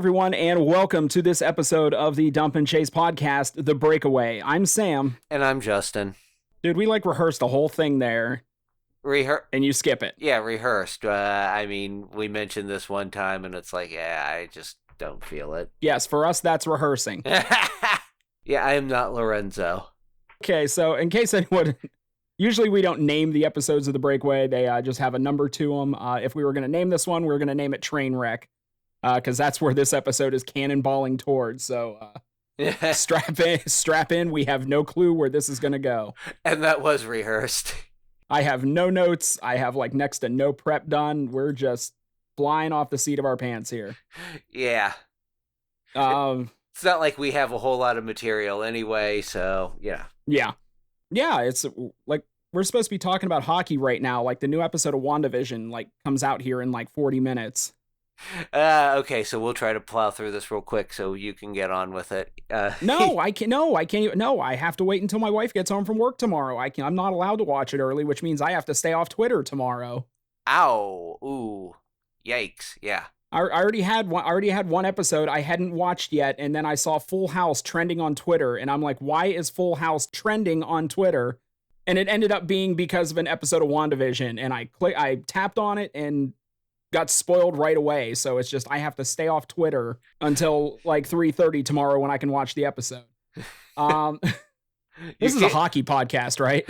everyone, and welcome to this episode of the Dump and Chase podcast, The Breakaway. I'm Sam. And I'm Justin. Dude, we rehearsed the whole thing there, and you skip it. Yeah, rehearsed. We mentioned this one time, and it's like, yeah, I just don't feel it. Yes, for us, that's rehearsing. Yeah, I am not Lorenzo. Okay, so in case anyone... Usually we don't name the episodes of The Breakaway. They just have a number to them. If we were going to name this one, we were going to name it Trainwreck. Because that's where this episode is cannonballing towards. So strap in. We have no clue where this is going to go. And that was rehearsed. I have no notes. I have next to no prep done. We're just flying off the seat of our pants here. Yeah. It's not like we have a whole lot of material anyway, so yeah. Yeah. Yeah, it's we're supposed to be talking about hockey right now. The new episode of WandaVision comes out here in 40 minutes. Okay, so we'll try to plow through this real quick so you can get on with it. No, I can't. No, I have to wait until my wife gets home from work tomorrow. I'm not allowed to watch it early, which means I have to stay off Twitter tomorrow. Ow! Ooh! Yikes! Yeah. I already had one episode I hadn't watched yet, and then I saw Full House trending on Twitter, and I'm like, why is Full House trending on Twitter? And it ended up being because of an episode of WandaVision, and I tapped on it and got spoiled right away. So it's just I have to stay off Twitter until 3:30 tomorrow when I can watch the episode. This is a hockey podcast, right?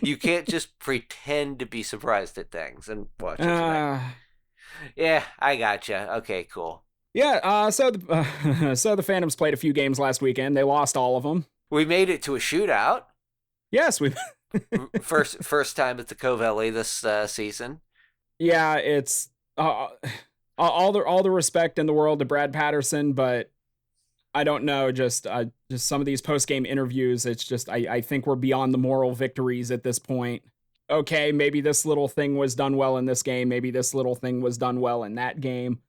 You can't just pretend to be surprised at things and watch it tonight. Yeah, I gotcha. Okay, cool. Yeah, so the Phantoms played a few games last weekend. They lost all of them. We made it to a shootout. Yes, we first time at the Covelli this season. Yeah, it's all the respect in the world to Brad Patterson, but I don't know, just some of these post-game interviews, it's just I think we're beyond the moral victories at this point. Okay, maybe this little thing was done well in this game, maybe this little thing was done well in that game.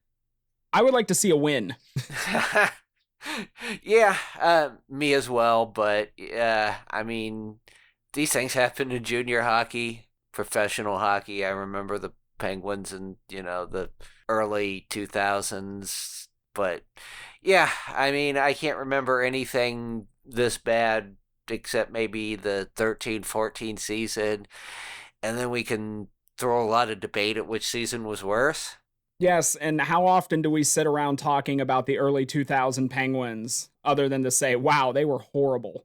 I would like to see a win. Yeah, me as well, but these things happen in junior hockey, professional hockey. I remember the Penguins in, the early 2000s. But, yeah, I can't remember anything this bad except maybe the 13-14 season. And then we can throw a lot of debate at which season was worse. Yes, and how often do we sit around talking about the early 2000 Penguins other than to say, wow, they were horrible?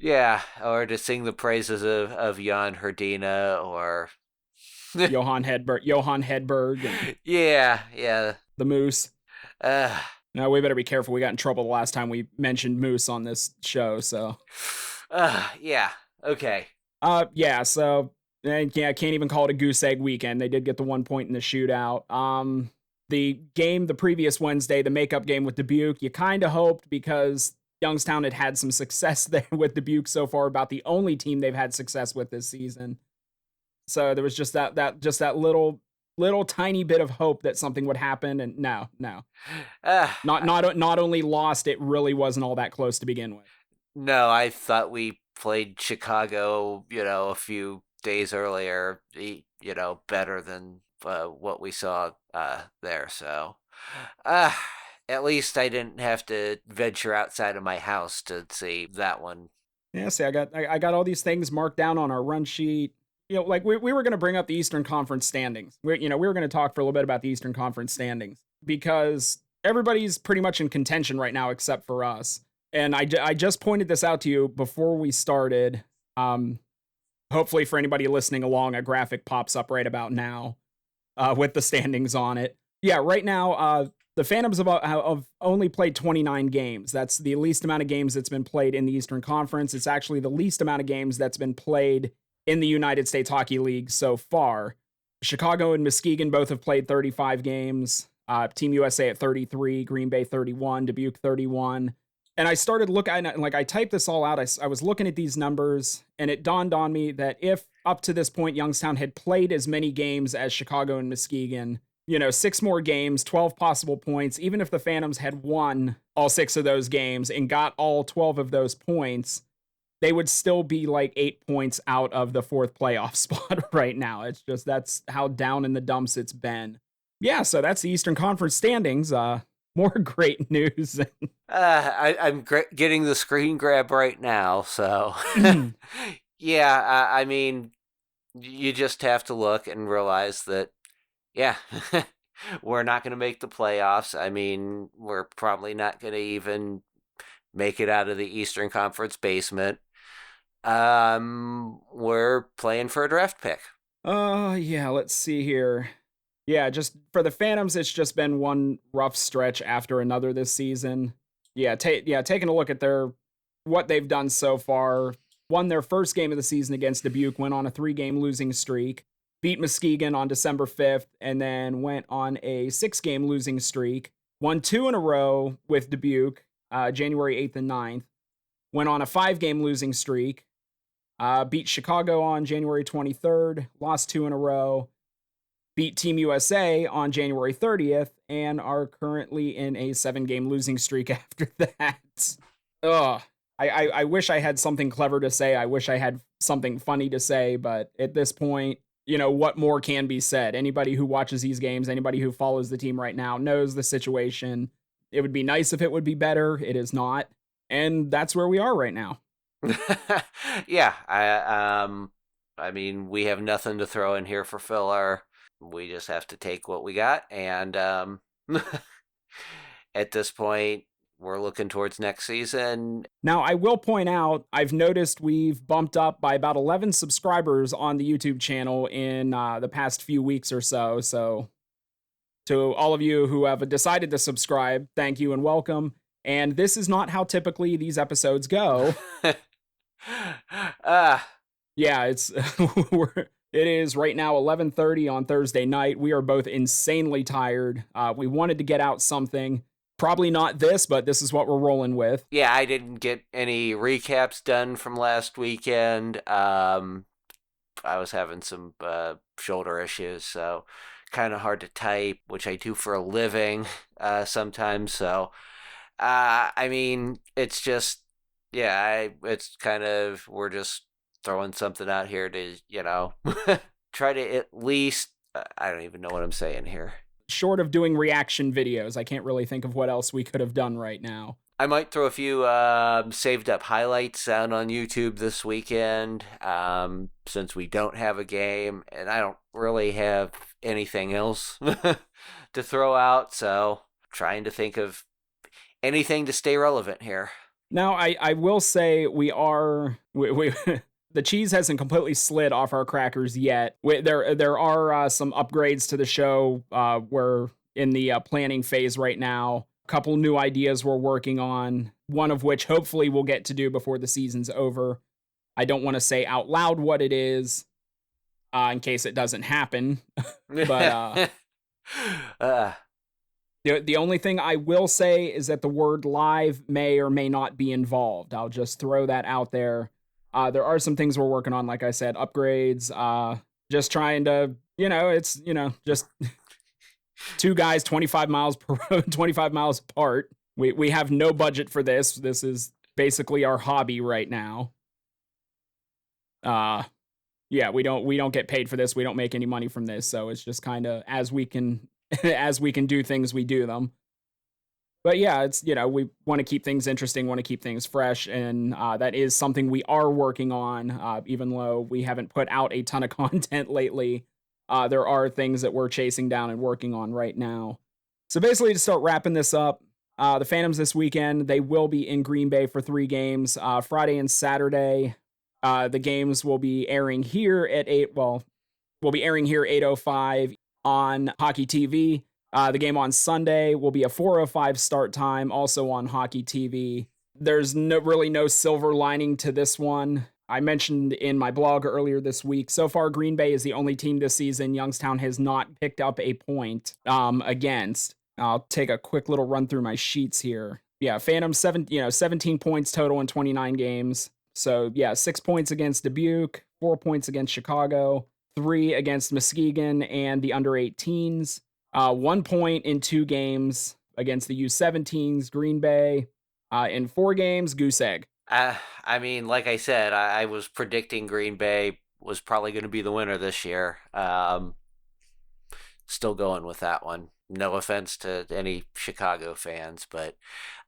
Yeah, or to sing the praises of Jan Hrdina or Johan Hedberg. Yeah. The Moose. No, we better be careful. We got in trouble the last time we mentioned Moose on this show, so. Yeah, okay. Yeah, so, I can't even call it a goose egg weekend. They did get the 1 point in the shootout. The game the previous Wednesday, the makeup game with Dubuque, you kind of hoped because Youngstown had some success there with Dubuque so far, about the only team they've had success with this season. So there was just that little tiny bit of hope that something would happen, and no. Not only lost, it really wasn't all that close to begin with. No, I thought we played Chicago, a few days earlier, better than what we saw there. So, at least I didn't have to venture outside of my house to see that one. Yeah, see, I got all these things marked down on our run sheet. We were going to bring up the Eastern Conference standings. We were going to talk for a little bit about the Eastern Conference standings because everybody's pretty much in contention right now except for us. And I just pointed this out to you before we started. Hopefully for anybody listening along, a graphic pops up right about now with the standings on it. Yeah, right now, the Phantoms have only played 29 games. That's the least amount of games that's been played in the Eastern Conference. It's actually the least amount of games that's been played in the United States Hockey League so far. Chicago and Muskegon both have played 35 games. Team USA at 33, Green Bay 31, Dubuque 31. And I started looking, I typed this all out. I was looking at these numbers, and it dawned on me that if up to this point Youngstown had played as many games as Chicago and Muskegon, 6 more games, 12 possible points, even if the Phantoms had won all 6 of those games and got all 12 of those points, they would still be 8 points out of the 4th playoff spot right now. It's just, that's how down in the dumps it's been. Yeah, so that's the Eastern Conference standings. More great news. I'm getting the screen grab right now, so yeah. I mean, you just have to look and realize that, yeah, we're not going to make the playoffs. I mean, we're probably not going to even make it out of the Eastern Conference basement. We're playing for a draft pick. Yeah, let's see here. Yeah, just for the Phantoms, it's just been one rough stretch after another this season. Yeah, taking a look at what they've done so far. Won their first game of the season against Dubuque, went on a 3-game losing streak, beat Muskegon on December 5th, and then went on a 6-game losing streak. Won 2 in a row with Dubuque, January 8th and 9th. Went on a 5-game losing streak, beat Chicago on January 23rd, lost 2 in a row, beat Team USA on January 30th, and are currently in a 7-game losing streak after that. Ugh. I wish I had something clever to say. I wish I had something funny to say, but at this point, what more can be said? Anybody who watches these games, anybody who follows the team right now knows the situation. It would be nice if it would be better. It is not. And that's where we are right now. Yeah, I mean, we have nothing to throw in here for filler. We just have to take what we got, and at this point, we're looking towards next season. Now, I will point out, I've noticed we've bumped up by about 11 subscribers on the YouTube channel in the past few weeks or so. So, to all of you who have decided to subscribe, thank you and welcome. And this is not how typically these episodes go. Yeah, it is right now 11:30 on Thursday night. We are both insanely tired. We wanted to get out something. Probably not this, but this is what we're rolling with. Yeah, I didn't get any recaps done from last weekend. I was having some shoulder issues, so kind of hard to type, which I do for a living sometimes. So, I mean, it's just, yeah, it's kind of, we're just throwing something out here to, try to at least, I don't even know what I'm saying here. Short of doing reaction videos, I can't really think of what else we could have done right now. I might throw a few saved up highlights out on YouTube this weekend, since we don't have a game and I don't really have anything else to throw out. So trying to think of anything to stay relevant here. Now, I will say we the cheese hasn't completely slid off our crackers yet. There are some upgrades to the show. We're in the planning phase right now. A couple new ideas we're working on, one of which hopefully we'll get to do before the season's over. I don't want to say out loud what it is in case it doesn't happen. But the only thing I will say is that the word live may or may not be involved. I'll just throw that out there. There are some things we're working on, like I said, upgrades, just trying to, it's, just two guys 25 miles apart. We have no budget for this. This is basically our hobby right now. Yeah, we don't get paid for this. We don't make any money from this. So it's just kind of as we can do things, we do them. But yeah, it's, we want to keep things interesting, want to keep things fresh. And that is something we are working on, even though we haven't put out a ton of content lately. There are things that we're chasing down and working on right now. So basically, to start wrapping this up, the Phantoms this weekend, they will be in Green Bay for 3 games, Friday and Saturday. The games will be airing here at 8:05 on Hockey TV. The game on Sunday will be a 4:05 start time, also on Hockey TV. There's really no silver lining to this one. I mentioned in my blog earlier this week, so far Green Bay is the only team this season Youngstown has not picked up a point against. I'll take a quick little run through my sheets here. Yeah, Phantoms 17 points total in 29 games. So yeah, 6 points against Dubuque, 4 points against Chicago, 3 against Muskegon and the under-18s. 1 point in 2 games against the U17s, Green Bay. In 4 games, Goose Egg. I mean, like I said, I was predicting Green Bay was probably going to be the winner this year. still going with that one. No offense to any Chicago fans, but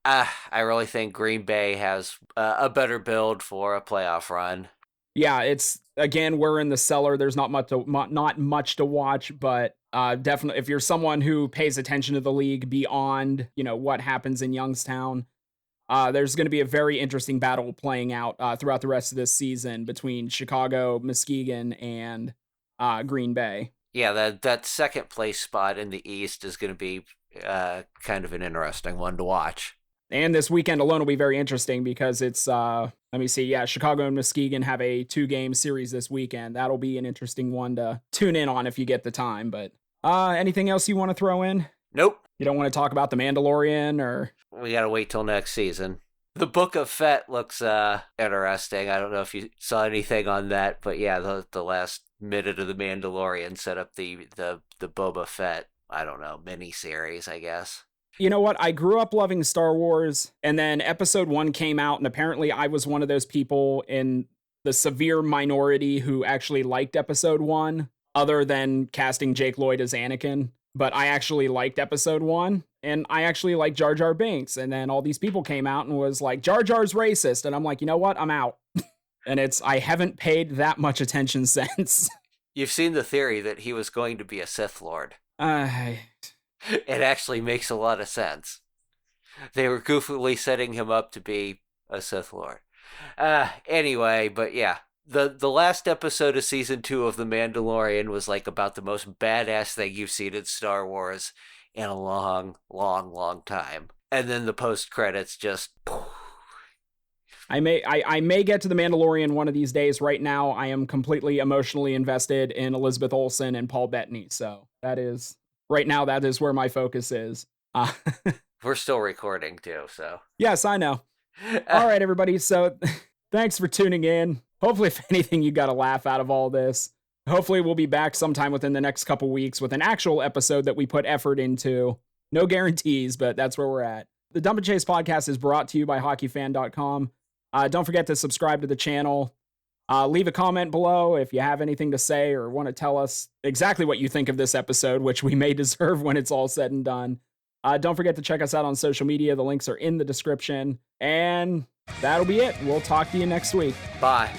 I really think Green Bay has a better build for a playoff run. Yeah, it's again, we're in the cellar. There's not much to watch, but definitely if you're someone who pays attention to the league beyond, what happens in Youngstown, there's going to be a very interesting battle playing out throughout the rest of this season between Chicago, Muskegon, and Green Bay. Yeah, that second place spot in the East is going to be kind of an interesting one to watch. And this weekend alone will be very interesting because it's, let me see, yeah, Chicago and Muskegon have a 2-game series this weekend. That'll be an interesting one to tune in on if you get the time. But anything else you want to throw in? Nope. You don't want to talk about The Mandalorian or? We got to wait till next season. The Book of Fett looks interesting. I don't know if you saw anything on that, but yeah, the last minute of The Mandalorian set up the Boba Fett, I don't know, mini-series, I guess. You know what? I grew up loving Star Wars, and then Episode 1 came out, and apparently I was one of those people in the severe minority who actually liked Episode 1, other than casting Jake Lloyd as Anakin. But I actually liked Episode 1, and I actually liked Jar Jar Binks. And then all these people came out and was like, Jar Jar's racist. And I'm like, you know what? I'm out. And I haven't paid that much attention since. You've seen the theory that he was going to be a Sith Lord. It actually makes a lot of sense. They were goofily setting him up to be a Sith Lord. Anyway, but yeah. The last episode of season 2 of The Mandalorian was like about the most badass thing you've seen in Star Wars in a long, long, long time. And then the post-credits just... I may get to The Mandalorian one of these days. Right now, I am completely emotionally invested in Elizabeth Olsen and Paul Bettany. So that is where my focus is. We're still recording too, so. Yes, I know. All right, everybody. So thanks for tuning in. Hopefully, if anything, you got a laugh out of all this. Hopefully, we'll be back sometime within the next couple weeks with an actual episode that we put effort into. No guarantees, but that's where we're at. The Dump and Chase podcast is brought to you by hockeyfan.com. Don't forget to subscribe to the channel. Leave a comment below if you have anything to say or want to tell us exactly what you think of this episode, which we may deserve when it's all said and done. Don't forget to check us out on social media. The links are in the description. And that'll be it. We'll talk to you next week. Bye.